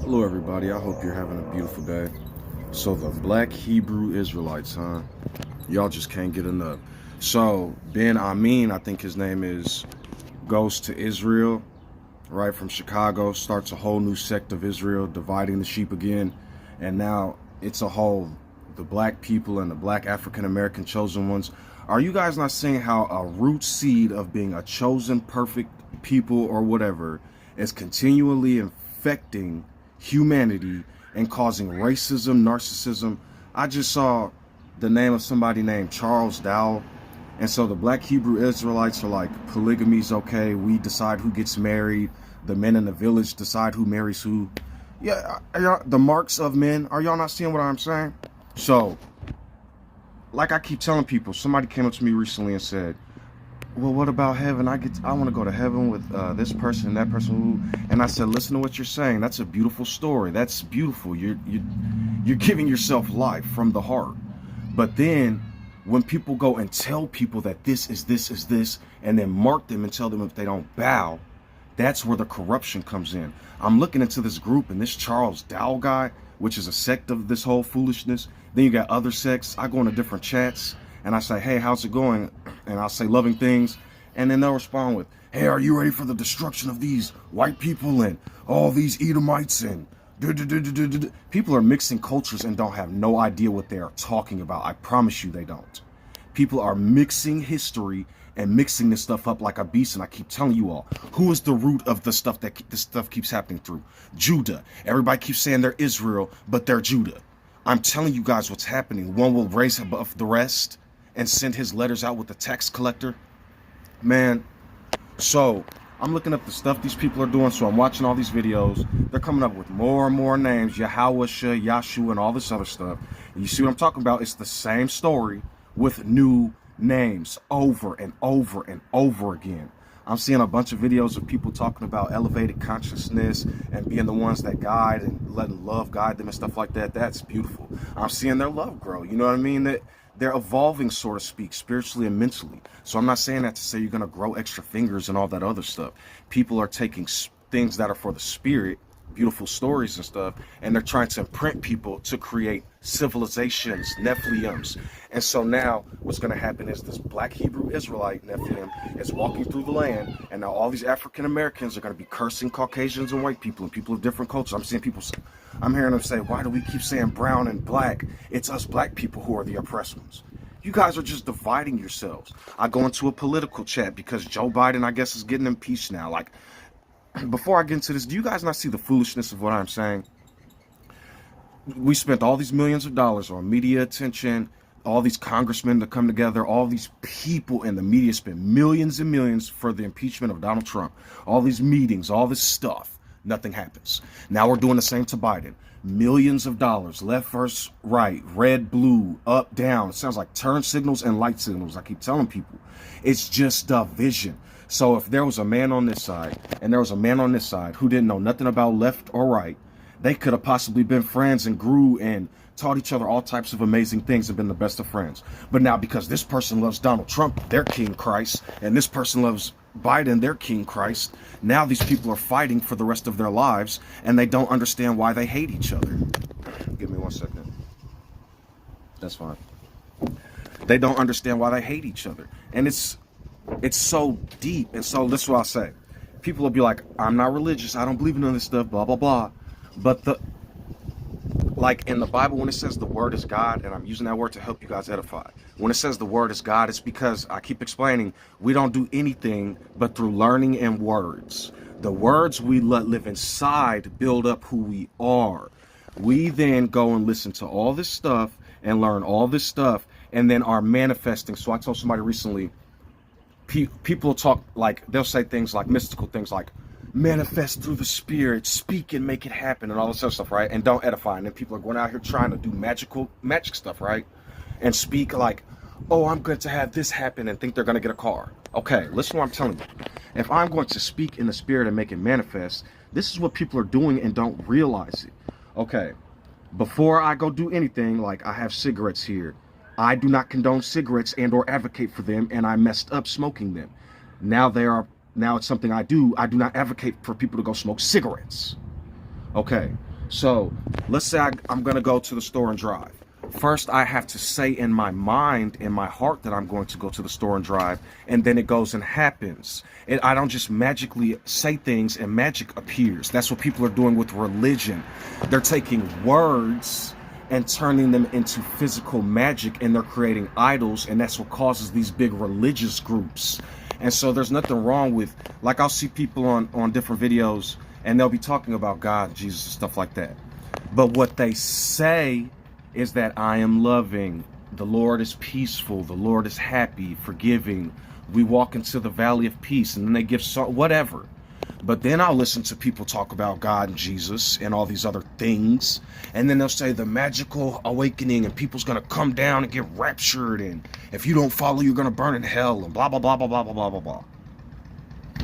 Hello everybody, I hope you're having a beautiful day. So the black Hebrew Israelites, huh? Y'all just can't get enough. So Ben Amin, I think his name is, goes to Israel, right, from Chicago, starts a whole new sect of Israel, dividing the sheep again. And now it's a whole, the black people and the black African American chosen ones. Are you guys not seeing how a root seed of being a chosen perfect people or whatever is continually infecting humanity and causing racism, narcissism? I just saw the name of somebody named Charles Dowell. And so the black Hebrew Israelites are like, polygamy's okay. We decide who gets married. The men in the village decide who marries who. Yeah, the marks of men. Are y'all not seeing what I'm saying? So, like I keep telling people, somebody came up to me recently and said, well, what about heaven? I want to go to heaven with this person and that person. And I said, listen to what you're saying. That's a beautiful story. That's beautiful. You're giving yourself life from the heart. But then when people go and tell people that this is this, and then mark them and tell them if they don't bow, that's where the corruption comes in. I'm looking into this group and this Charles Dowell guy, which is a sect of this whole foolishness. Then you got other sects. I go into different chats and I say, hey, how's it going? And I'll say loving things. And then they'll respond with, hey, are you ready for the destruction of these white people and all these Edomites and people are mixing cultures and don't have no idea what they are talking about. I promise you they don't. People are mixing history and mixing this stuff up like a beast. And I keep telling you all, who is the root of the stuff that this stuff keeps happening through? Judah. Everybody keeps saying they're Israel, but they're Judah. I'm telling you guys what's happening. One will raise above the rest and send his letters out with the tax collector. Man, so I'm looking up the stuff these people are doing. So I'm watching all these videos. They're coming up with more and more names, Yahweh, Yahshua, and all this other stuff. And you see what I'm talking about? It's the same story with new names over and over and over again. I'm seeing a bunch of videos of people talking about elevated consciousness and being the ones that guide and letting love guide them and stuff like that. That's beautiful. I'm seeing their love grow. You know what I mean? That they're evolving, so to speak, spiritually and mentally. So I'm not saying that to say you're going to grow extra fingers and all that other stuff. People are taking things that are for the spirit, beautiful stories and stuff, and they're trying to imprint people to create civilizations, Nephilims. And so now what's going to happen is this black Hebrew Israelite Nephilim is walking through the land, and now all these African Americans are going to be cursing Caucasians and white people and people of different cultures. I'm hearing them say, why do we keep saying brown and black? It's us black people who are the oppressed ones. You guys are just dividing yourselves. I go into a political chat because Joe Biden, I guess, is getting impeached now. Like, before I get into this, do you guys not see the foolishness of what I'm saying? We spent all these millions of dollars on media attention, all these congressmen to come together, all these people in the media spent millions and millions for the impeachment of Donald Trump. All these meetings, all this stuff, nothing happens. Now we're doing the same to Biden. Millions of dollars, left versus right, red, blue, up, down. It sounds like turn signals and light signals. I keep telling people, it's just division. So if there was a man on this side and there was a man on this side who didn't know nothing about left or right, they could have possibly been friends and grew and taught each other all types of amazing things and been the best of friends. But now because this person loves Donald Trump, their King Christ, and this person loves Biden, their King Christ, now these people are fighting for the rest of their lives and they don't understand why they hate each other. Give me 1 second. That's fine. They don't understand why they hate each other. And it's so deep. And so this is what I'll say. People will be like, I'm not religious. I don't believe in none of this stuff, blah, blah, blah. But like in the Bible, when it says the word is God, and I'm using that word to help you guys edify. When it says the word is God, it's because I keep explaining we don't do anything but through learning and words. The words we let live inside build up who we are. We then go and listen to all this stuff and learn all this stuff and then are manifesting. So I told somebody recently, people talk like, they'll say things like mystical things like manifest through the spirit, speak and make it happen and all this other stuff, right? And don't edify. And then people are going out here trying to do magic stuff, right? And speak like, oh, I'm going to have this happen and think they're going to get a car. Okay, listen to what I'm telling you. If I'm going to speak in the spirit and make it manifest, this is what people are doing and don't realize it. Okay, before I go do anything, like I have cigarettes here. I do not condone cigarettes and or advocate for them, and I messed up smoking them. Now it's something I do. I do not advocate for people to go smoke cigarettes. Okay, So let's say I'm going to go to the store and drive. First, I have to say in my mind, in my heart, that I'm going to go to the store and drive, and then it goes and happens. And I don't just magically say things and magic appears. That's what people are doing with religion. They're taking words and turning them into physical magic, and they're creating idols, and that's what causes these big religious groups. And so there's nothing wrong with, like, I'll see people on different videos, and they'll be talking about God, Jesus, and stuff like that. But what they say is that I am loving, the Lord is peaceful, the Lord is happy, forgiving, we walk into the valley of peace, and then they give whatever. But then I'll listen to people talk about God and Jesus and all these other things, and then they'll say the magical awakening, and people's gonna come down and get raptured, and if you don't follow, you're gonna burn in hell, and blah blah blah blah blah blah blah blah blah.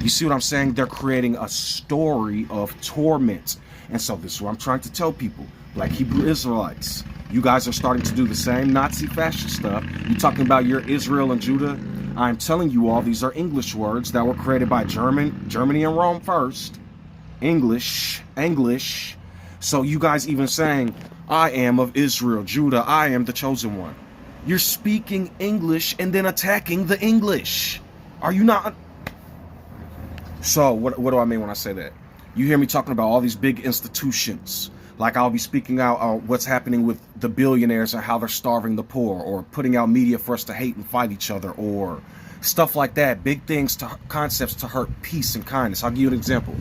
You see what I'm saying? They're creating a story of torment. And so this is what I'm trying to tell people. Black Hebrew Israelites, you guys are starting to do the same Nazi fascist stuff. You're talking about your Israel and Judah. I'm telling you all, these are English words that were created by Germany and Rome first. English. So you guys even saying, I am of Israel, Judah, I am the chosen one. You're speaking English and then attacking the English. Are you not? So what do I mean when I say that? You hear me talking about all these big institutions. Like I'll be speaking out what's happening with the billionaires and how they're starving the poor, or putting out media for us to hate and fight each other, or stuff like that. Big things, to concepts to hurt peace and kindness. I'll give you an example.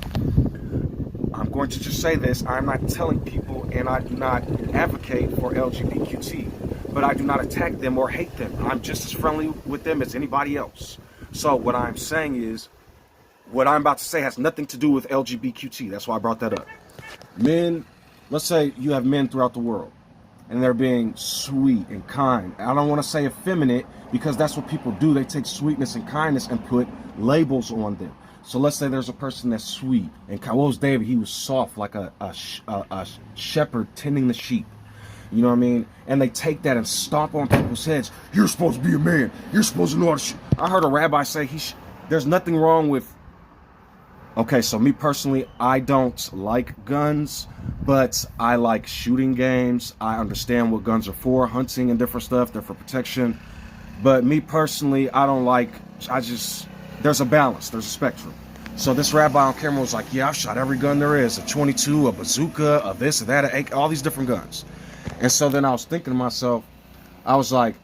I'm going to just say this. I'm not telling people, and I do not advocate for LGBTQT, but I do not attack them or hate them. I'm just as friendly with them as anybody else. So what I'm saying is, what I'm about to say has nothing to do with LGBTQT. That's why I brought that up. Men, let's say you have men throughout the world, and they're being sweet and kind. I don't want to say effeminate, because that's what people do. They take sweetness and kindness and put labels on them. So let's say there's a person that's sweet and kind. What was David? He was soft, like a shepherd tending the sheep. You know what I mean? And they take that and stomp on people's heads. You're supposed to be a man. You're supposed to know how to. I heard a rabbi say there's nothing wrong with. Okay, so me personally, I don't like guns, but I like shooting games. I understand what guns are for, hunting and different stuff. They're for protection. But me personally, I don't like, there's a balance, there's a spectrum. So this rabbi on camera was like, yeah, I've shot every gun there is, a 22, a bazooka, a this, a that, a AK, all these different guns. And so then I was thinking to myself, I was like,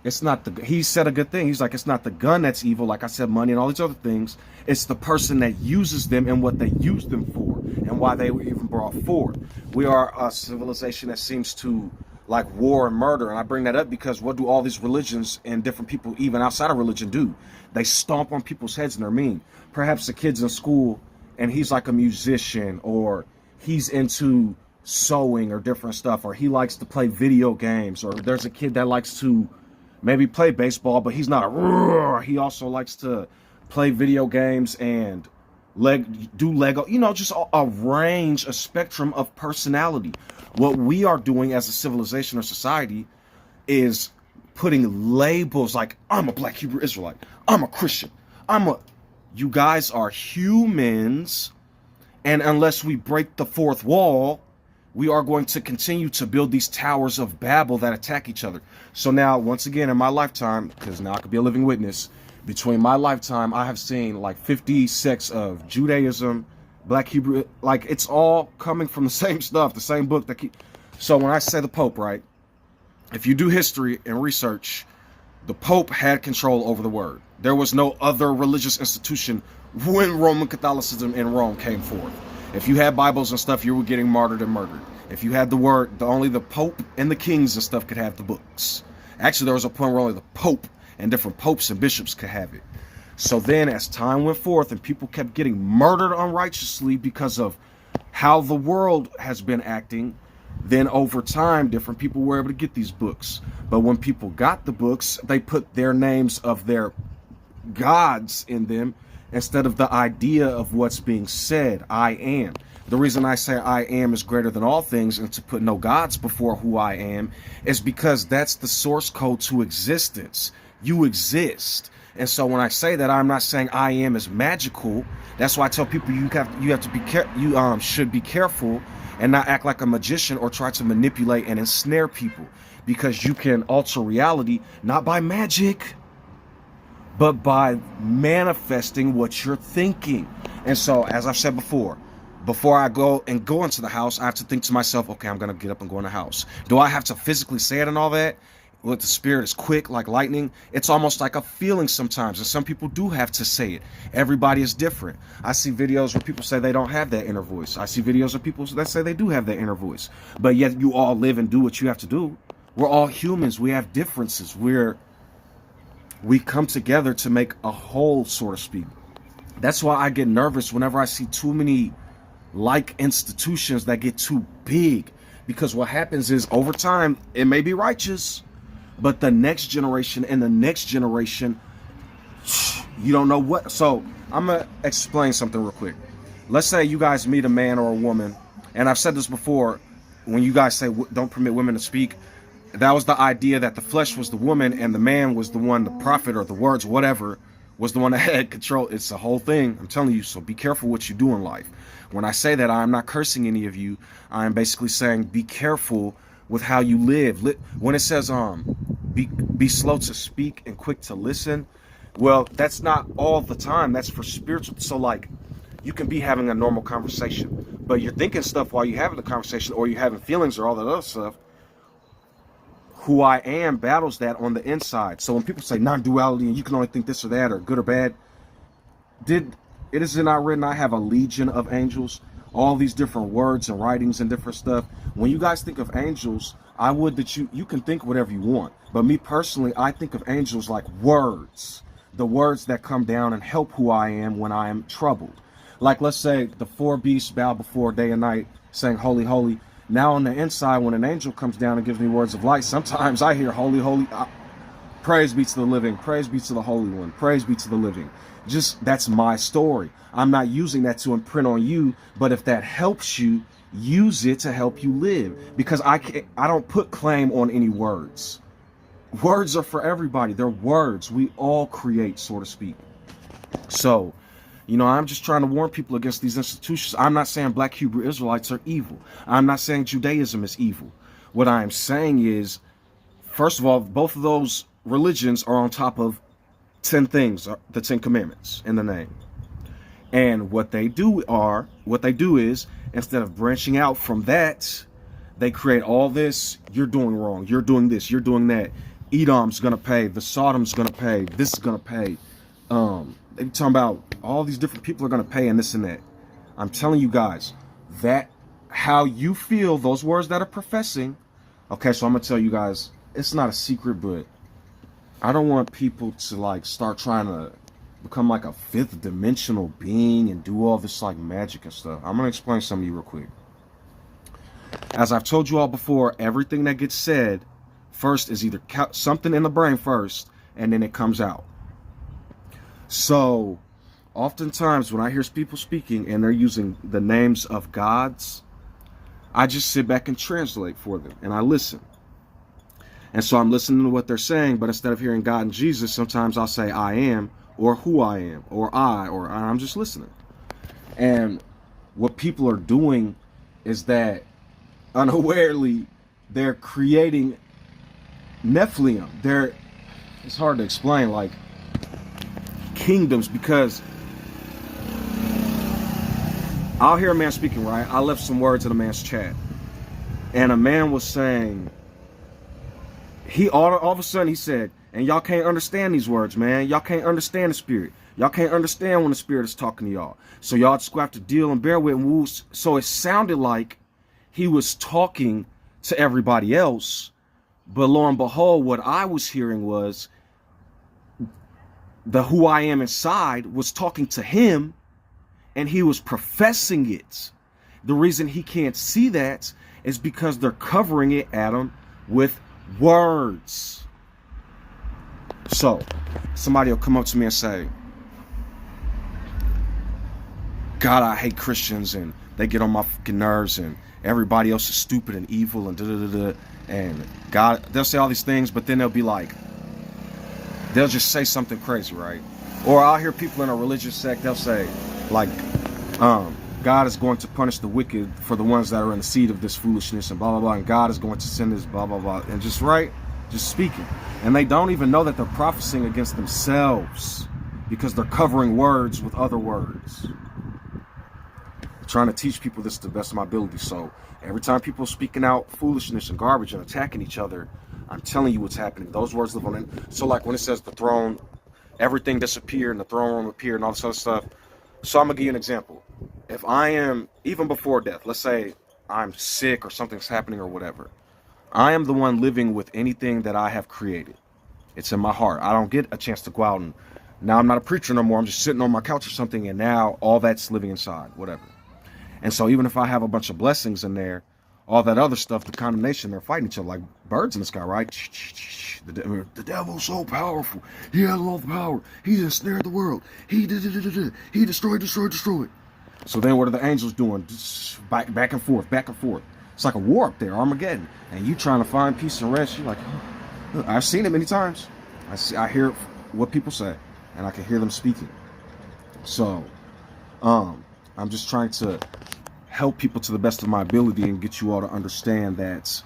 it's not he said a good thing. He's like, it's not the gun that's evil, like I said, money and all these other things. It's the person that uses them and what they use them for and why they were even brought forward. We are a civilization that seems to like war and murder. And I bring that up because what do all these religions and different people, even outside of religion, do? They stomp on people's heads and they're mean. Perhaps the kid's in school and he's like a musician, or he's into sewing or different stuff, or he likes to play video games, or there's a kid that likes to maybe play baseball, but he's not a roar. He also likes to play video games and do Lego, you know, just a range, a spectrum of personality. What we are doing as a civilization or society is putting labels like, I'm a Black Hebrew Israelite, I'm a Christian, you guys are humans, and unless we break the fourth wall, we are going to continue to build these towers of Babel that attack each other. So now, once again, in my lifetime, because now I could be a living witness, between my lifetime, I have seen like 50 sects of Judaism, Black Hebrew, like it's all coming from the same stuff, the same book. So when I say the Pope, right, if you do history and research, the Pope had control over the word. There was no other religious institution when Roman Catholicism in Rome came forth. If you had Bibles and stuff, you were getting martyred and murdered. If you had the word, only the Pope and the kings and stuff could have the books. Actually, there was a point where only the Pope and different popes and bishops could have it. So then as time went forth and people kept getting murdered unrighteously because of how the world has been acting, then over time, different people were able to get these books. But when people got the books, they put their names of their gods in them instead of the idea of what's being said, I am. The reason I say I am is greater than all things and to put no gods before who I am is because that's the source code to existence. You exist. And so when I say that, I'm not saying I am is magical. That's why I tell people you have to be should be careful and not act like a magician or try to manipulate and ensnare people, because you can alter reality not by magic, but by manifesting what you're thinking. And so, as I've said before I go into the house, I have to think to myself, okay, I'm gonna get up and go in the house. Do I have to physically say it and all that? Well, the spirit is quick like lightning. It's almost like a feeling sometimes, and some people do have to say it. Everybody is different. I see videos where people say they don't have that inner voice. I see videos of people that say they do have that inner voice, but yet you all live and do what you have to do. We're all humans. We have differences. We come together to make a whole, so to speak. That's why I get nervous whenever I see too many like institutions that get too big, because what happens is over time it may be righteous, but the next generation and the next generation, you don't know what. So I'm gonna explain something real quick. Let's say you guys meet a man or a woman, and I've said this before, when you guys say don't permit women to speak, that was the idea that the flesh was the woman and the man was the one, the prophet or the words, whatever, was the one that had control. It's the whole thing, I'm telling you. So be careful what you do in life. When I say that, I'm not cursing any of you. I'm basically saying be careful with how you live. When it says be slow to speak and quick to listen, well, that's not all the time. That's for spiritual. So like, you can be having a normal conversation, but you're thinking stuff while you're having the conversation, or you're having feelings or all that other stuff. Who I am battles that on the inside. So when people say non-duality and you can only think this or that or good or bad, it is not written I have a legion of angels? All these different words and writings and different stuff. When you guys think of angels, I would that you can think whatever you want. But me personally, I think of angels like words. The words that come down and help who I am when I am troubled. Like, let's say the four beasts bow before day and night, saying holy, holy. Now on the inside, when an angel comes down and gives me words of light, sometimes I hear holy, holy, praise be to the living, praise be to the Holy One, praise be to the living. Just, that's my story. I'm not using that to imprint on you, but if that helps you, use it to help you live. Because I don't put claim on any words. Words are for everybody. They're words. We all create, so to speak. So, you know, I'm just trying to warn people against these institutions. I'm not saying black Hebrew Israelites are evil. I'm not saying Judaism is evil. What I'm saying is, first of all, both of those religions are on top of 10 things, the 10 commandments in the name. And what they do is, instead of branching out from that, they create all this. You're doing wrong. You're doing this. You're doing that. Edom's going to pay. The Sodom's going to pay. This is going to pay. They be talking about all these different people are going to pay and this and that. I'm telling you guys that how you feel, those words that are professing. Okay, so I'm going to tell you guys, it's not a secret, but I don't want people to like start trying to become like a fifth dimensional being and do all this like magic and stuff. I'm going to explain something to you real quick. As I've told you all before, everything that gets said first is either something in the brain first and then it comes out. So oftentimes when I hear people speaking and they're using the names of gods, I just sit back and translate for them and I listen. And so I'm listening to what they're saying, but instead of hearing God and Jesus, sometimes I'll say I am, or who I am, or I'm just listening. And what people are doing is that unawarely they're creating Nephilim. It's hard to explain, like kingdoms, because I'll hear a man speaking, right? I left some words in a man's chat, and a man was saying, all of a sudden he said, and y'all can't understand these words, man. Y'all can't understand the spirit. Y'all can't understand when the spirit is talking to y'all. So y'all just have to deal and bear with and so it sounded like he was talking to everybody else, but lo and behold, what I was hearing was the who I am inside was talking to him, and he was professing it. The reason he can't see that is because they're covering it, Adam, with words. So somebody will come up to me and say, God, I hate Christians and they get on my fucking nerves and everybody else is stupid and evil and da-da-da-da. And God, they'll say all these things, but then they'll be like, they'll just say something crazy, right? Or I'll hear people in a religious sect, they'll say, like, God is going to punish the wicked for the ones that are in the seed of this foolishness and blah, blah, blah. And God is going to send this blah, blah, blah. And just speaking. And they don't even know that they're prophesying against themselves because they're covering words with other words. I'm trying to teach people this to the best of my ability. So every time people are speaking out foolishness and garbage and attacking each other, I'm telling you what's happening. Those words live on it. So like when it says the throne, everything disappeared and the throne room appeared and all this other stuff. So I'm going to give you an example. If I am, even before death, let's say I'm sick or something's happening or whatever, I am the one living with anything that I have created. It's in my heart. I don't get a chance to go out and, now I'm not a preacher no more. I'm just sitting on my couch or something and now all that's living inside, whatever. And so even if I have a bunch of blessings in there, all that other stuff, the condemnation, they're fighting each other like birds in the sky, right? The devil's so powerful. He has all the power. He ensnared the world. He destroyed. So then what are the angels doing? Back and forth. It's like a war up there, Armageddon. And you trying to find peace and rest. You're like, oh. I've seen it many times. I hear what people say, and I can hear them speaking. So, I'm just trying to help people to the best of my ability and get you all to understand that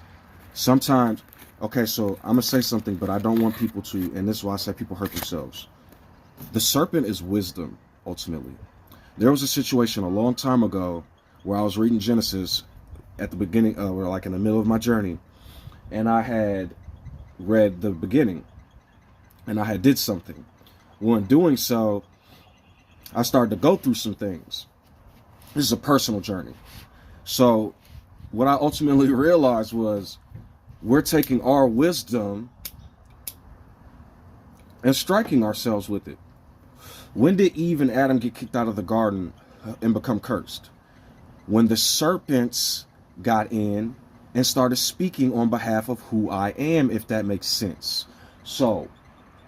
sometimes, okay, so I'm going to say something, but I don't want people to, and this is why I say people hurt themselves. The serpent is wisdom, ultimately. There was a situation a long time ago where I was reading Genesis at the beginning, or like in the middle of my journey, and I had read the beginning, and I had did something. Well, in doing so, I started to go through some things. This is a personal journey. So what I ultimately realized was we're taking our wisdom and striking ourselves with it. When did Eve and Adam get kicked out of the garden and become cursed? When the serpents got in and started speaking on behalf of who I am, if that makes sense. So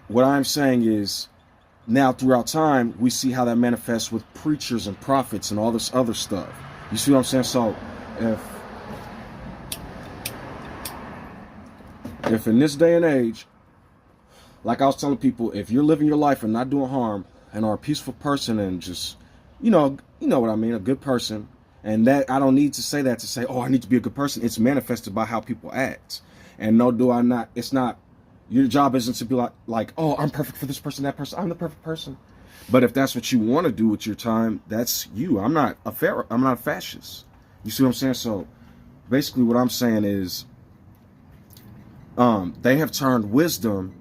what I'm saying is, now throughout time, we see how that manifests with preachers and prophets and all this other stuff. You see what I'm saying? So if in this day and age, like I was telling people, if you're living your life and not doing harm and are a peaceful person and just, you know what I mean, a good person, and that I don't need to say that to say, oh, I need to be a good person. It's manifested by how people act. And no, do I not, it's not, your job isn't to be like, oh, I'm perfect for this person, that person. I'm the perfect person. But if that's what you want to do with your time, that's you. I'm not a fascist. You see what I'm saying? So basically what I'm saying is they have turned wisdom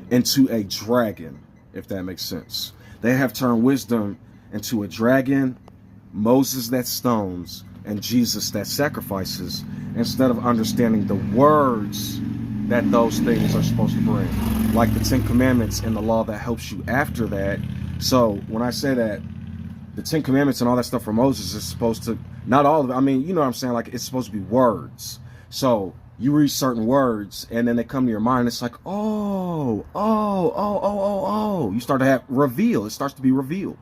into a dragon, if that makes sense. They have turned wisdom into a dragon, Moses that stones, and Jesus that sacrifices, instead of understanding the words that those things are supposed to bring, like the 10 Commandments and the law that helps you after that. So when I say that the 10 Commandments and all that stuff for Moses is supposed to, not all of it, I mean, you know what I'm saying, like it's supposed to be words. So you read certain words and then they come to your mind, it's like, oh, you start to have reveal, it starts to be revealed.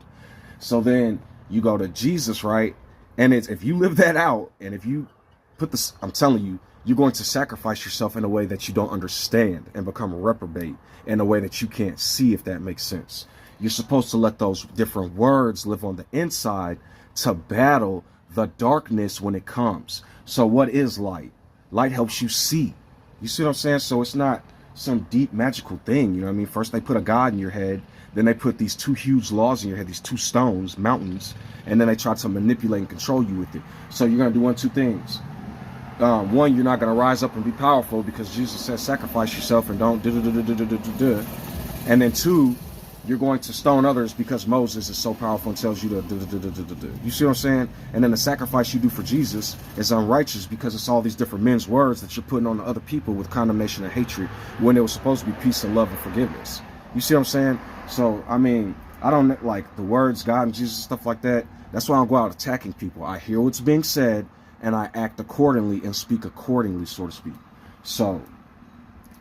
So then you go to Jesus, right? And it's, if you live that out, and if you put this, I'm telling you, you're going to sacrifice yourself in a way that you don't understand and become a reprobate in a way that you can't see, if that makes sense. You're supposed to let those different words live on the inside to battle the darkness when it comes. So what is light? Light helps you see. You see what I'm saying? So it's not some deep magical thing. You know what I mean? First they put a God in your head. Then they put these two huge laws in your head, these two stones, mountains. And then they try to manipulate and control you with it. So you're going to do one, two things. One, you're not going to rise up and be powerful because Jesus says sacrifice yourself and don't do. And then two, you're going to stone others because Moses is so powerful and tells you to do. You see what I'm saying? And then the sacrifice you do for Jesus is unrighteous because it's all these different men's words that you're putting on the other people with condemnation and hatred when it was supposed to be peace and love and forgiveness. You see what I'm saying? So, I mean, I don't like the words God and Jesus, stuff like that. That's why I don't go out attacking people. I hear what's being said and I act accordingly and speak accordingly, so to speak. So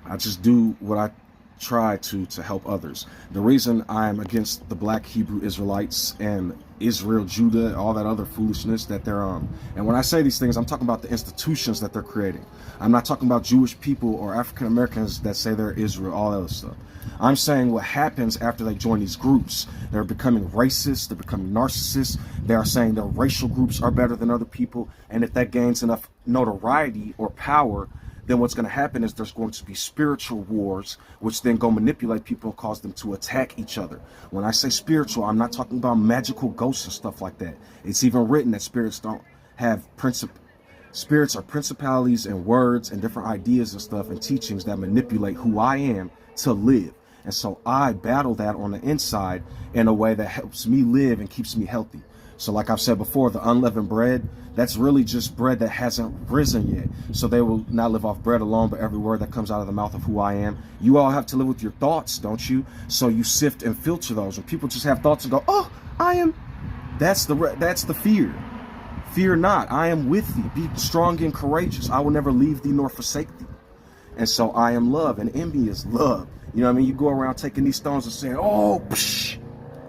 I just do what I try to help others. The reason I'm against the black Hebrew Israelites and Israel, Judah, all that other foolishness that they're and when I say these things, I'm talking about the institutions that they're creating. I'm not talking about Jewish people or African Americans that say they're Israel, all that other stuff. I'm saying what happens after they join these groups. They're becoming racist, they're becoming narcissists, they are saying their racial groups are better than other people, and if that gains enough notoriety or power, then what's going to happen is there's going to be spiritual wars, which then go manipulate people and cause them to attack each other. When I say spiritual, I'm not talking about magical ghosts and stuff like that. It's even written that spirits don't have spirits are principalities and words and different ideas and stuff and teachings that manipulate who I am to live. And so I battle that on the inside in a way that helps me live and keeps me healthy. So like I've said before, the unleavened bread, that's really just bread that hasn't risen yet. So they will not live off bread alone, but every word that comes out of the mouth of who I am. You all have to live with your thoughts, don't you? So you sift and filter those. When people just have thoughts and go, oh, I am, that's the fear. Fear not, I am with thee. Be strong and courageous. I will never leave thee nor forsake thee. And so I am love, and envy is love. You know what I mean? You go around taking these stones and saying, oh, psh.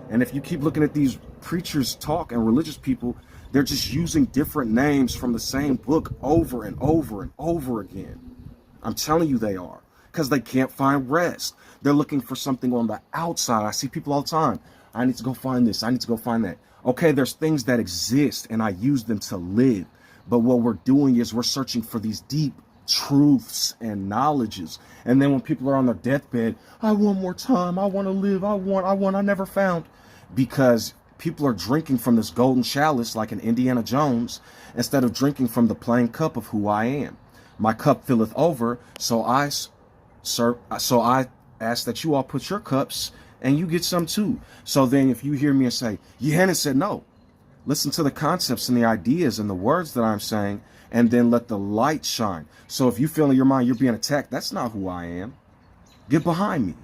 And if you keep looking at these preachers talk and religious people, they're just using different names from the same book over and over and over again. I'm telling you they are, because they can't find rest. They're looking for something on the outside. I see people all the time. I need to go find this. I need to go find that. Okay, there's things that exist and I use them to live. But what we're doing is we're searching for these deep truths and knowledges. And then when people are on their deathbed, I want more time. I want to live. I never found. Because people are drinking from this golden chalice like an Indiana Jones instead of drinking from the plain cup of who I am. My cup filleth over, so I ask that you all put your cups and you get some too. So then if you hear me and say, Yohanan said no, listen to the concepts and the ideas and the words that I'm saying, and then let the light shine. So if you feel in your mind you're being attacked, that's not who I am. Get behind me.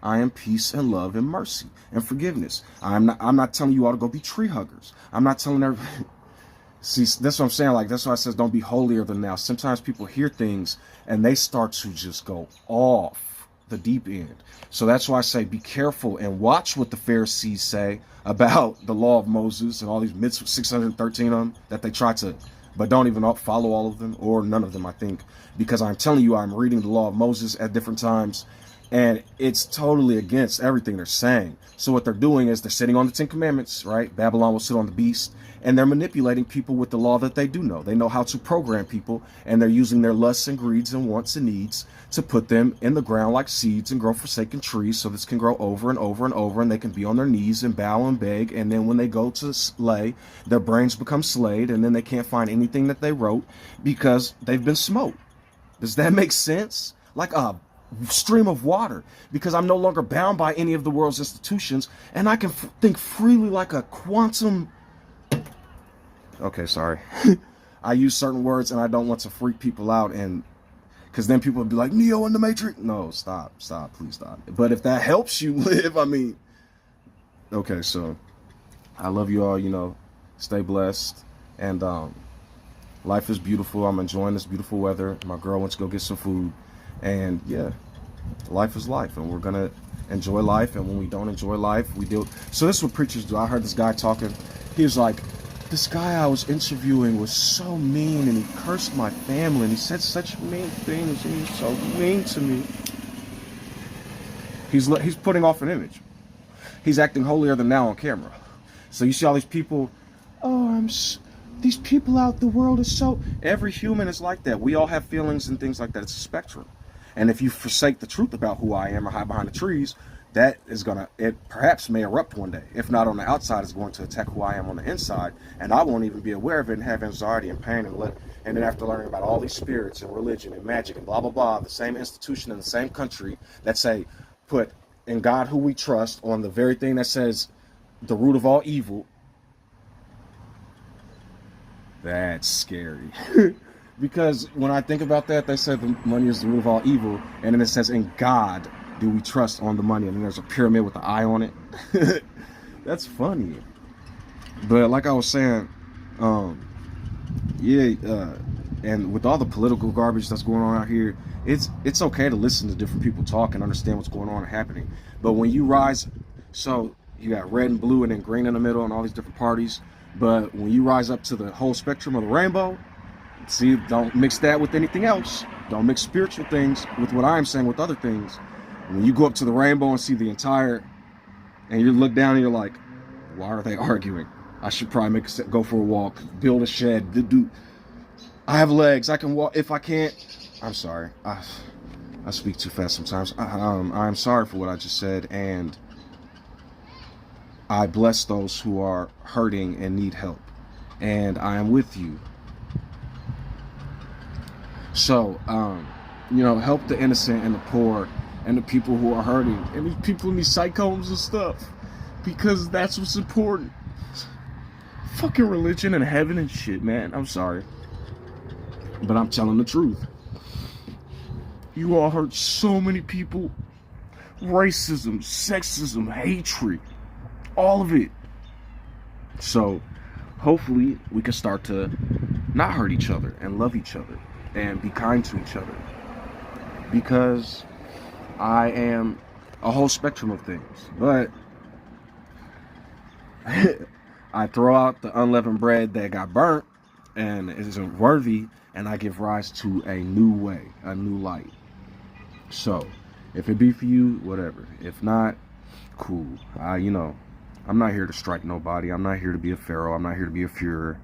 I am peace and love and mercy and forgiveness. I'm not telling you all to go be tree huggers. I'm not telling everybody. See, that's what I'm saying. Like, that's why I says don't be holier than thou. Sometimes people hear things and they start to just go off the deep end. So that's why I say be careful and watch what the Pharisees say about the law of Moses and all these mitzvahs, 613 of them that they try to, but don't even follow all of them or none of them, I think, because I'm telling you, I'm reading the law of Moses at different times. And it's totally against everything they're saying. So what they're doing is they're sitting on the 10 Commandments, right? Babylon will sit on the beast. And they're manipulating people with the law that they do know. They know how to program people. And they're using their lusts and greeds and wants and needs to put them in the ground like seeds and grow forsaken trees. So this can grow over and over and over. And they can be on their knees and bow and beg. And then when they go to lay, their brains become slayed. And then they can't find anything that they wrote because they've been smoked. Does that make sense? Like a stream of water, because I'm no longer bound by any of the world's institutions, and I can think freely like a quantum. Okay, sorry. I use certain words and I don't want to freak people out, and because then people would be like, Neo in the Matrix. No, stop, please stop. But if that helps you live, I mean, okay, so I love you all, you know, stay blessed, and life is beautiful. I'm enjoying this beautiful weather. My girl wants to go get some food. And yeah, life is life, and we're gonna enjoy life. And when we don't enjoy life, we do. So this is what preachers do. I heard this guy talking. He was like, this guy I was interviewing was so mean, and he cursed my family, and he said such mean things, and he's so mean to me. He's putting off an image. He's acting holier than thou on camera. So you see all these people, these people out the world is so. Every human is like that. We all have feelings and things like that. It's a spectrum. And if you forsake the truth about who I am or hide behind the trees, that is it perhaps may erupt one day. If not on the outside, it's going to attack who I am on the inside. And I won't even be aware of it and have anxiety and pain and then after learning about all these spirits and religion and magic and blah, blah, blah, the same institution in the same country that say, put in God who we trust on the very thing that says the root of all evil. That's scary. Because when I think about that, they said the money is the root of all evil. And then it says, in God do we trust on the money. And then there's a pyramid with an eye on it. That's funny. But like I was saying, and with all the political garbage that's going on out here, it's okay to listen to different people talk and understand what's going on and happening. But when you rise, so you got red and blue and then green in the middle and all these different parties. But when you rise up to the whole spectrum of the rainbow, see, don't mix that with anything else. Don't mix spiritual things with what I'm saying with other things. When you go up to the rainbow and see the entire, and you look down and you're like, why are they arguing? I should probably go for a walk, build a shed. I have legs, I can walk. If I can't, I'm sorry. I speak too fast sometimes. I'm sorry for what I just said, and I bless those who are hurting and need help, and I am with you. So, you know, help the innocent and the poor and the people who are hurting and these people in these psych homes and stuff, because that's what's important. Fucking religion and heaven and shit, man. I'm sorry, but I'm telling the truth. You all hurt so many people. Racism, sexism, hatred, all of it. So hopefully we can start to not hurt each other and love each other and be kind to each other, because I am a whole spectrum of things, but I throw out the unleavened bread that got burnt and isn't worthy, and I give rise to a new way, a new light. So if it be for you, whatever. If not, cool. You know, I'm not here to strike nobody. I'm not here to be a pharaoh. I'm not here to be a Führer.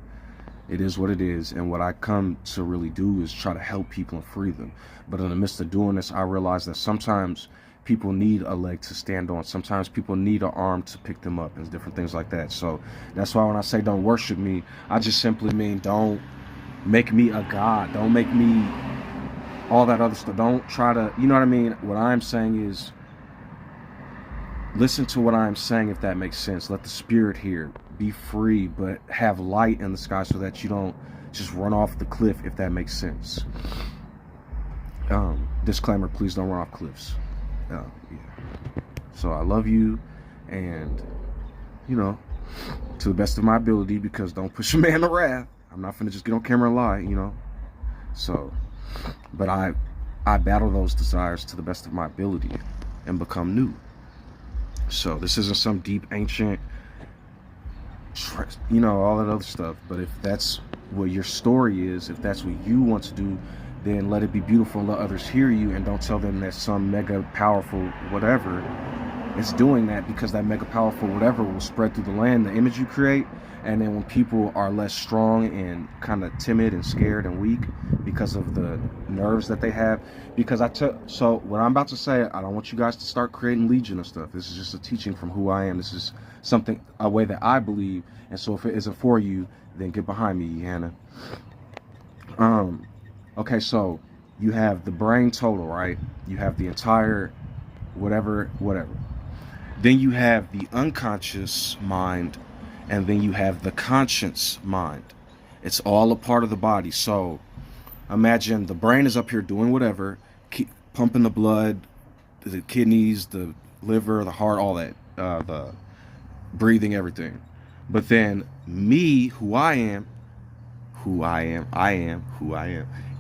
It is what it is, and what I come to really do is try to help people and free them. But in the midst of doing this, I realize that sometimes people need a leg to stand on. Sometimes people need an arm to pick them up and different things like that. So that's why when I say don't worship me, I just simply mean don't make me a god. Don't make me all that other stuff. Don't try to, you know what I mean? What I'm saying is listen to what I'm saying, if that makes sense. Let the spirit hear. Be free, but have light in the sky so that you don't just run off the cliff, if that makes sense. Disclaimer, please don't run off cliffs. Yeah. So I love you, and you know, to the best of my ability, because don't push a man to wrath. I'm not finna just get on camera and lie, you know. So, but I battle those desires to the best of my ability and become new. So this isn't some deep ancient, you know, all that other stuff. But if that's what your story is, if that's what you want to do, then let it be beautiful and let others hear you, and don't tell them that some mega powerful whatever is doing that, because that mega powerful whatever will spread through the land, the image you create. And then when people are less strong and kind of timid and scared and weak because of the nerves that they have, because so what I'm about to say, I don't want you guys to start creating legion of stuff. This is just a teaching from who I am. This is something, a way that I believe. And so if it isn't for you, then get behind me, Hannah. Okay, so you have the brain total, right? You have the entire whatever. Then you have the unconscious mind, and then you have the conscious mind. It's all a part of the body. So imagine the brain is up here doing whatever, pumping the blood, the kidneys, the liver, the heart, all that, the breathing, everything. But then me, who I am,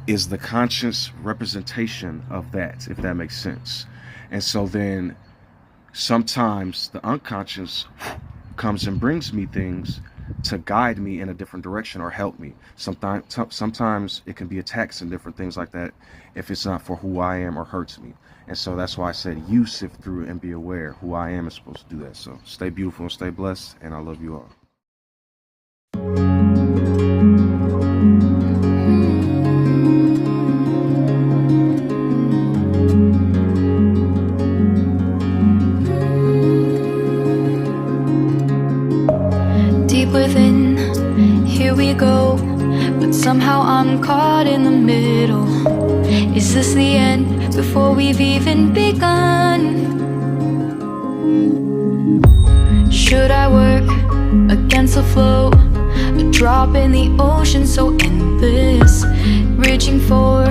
is the conscious representation of that, if that makes sense. And so then sometimes the unconscious comes and brings me things to guide me in a different direction or help me. Sometimes it can be attacks and different things like that if it's not for who I am or hurts me. And so that's why I said you sift through and be aware. Who I am is supposed to do that. So stay beautiful and stay blessed, and I love you all. Within, here we go, but somehow I'm caught in the middle. Is this the end before we've even begun? Should I work against the flow, a drop in the ocean so endless, reaching for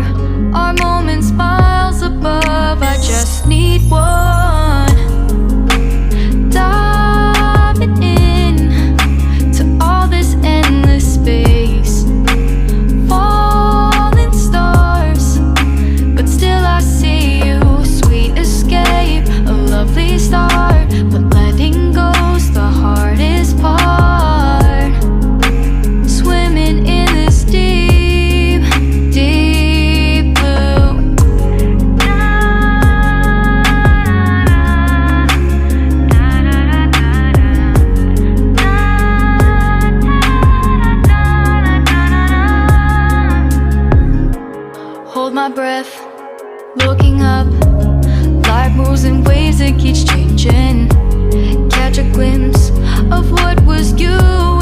our moments miles above? I just need one, diving in endless space, falling my breath, looking up. Life moves in waves, it keeps changing. Catch a glimpse of what was you.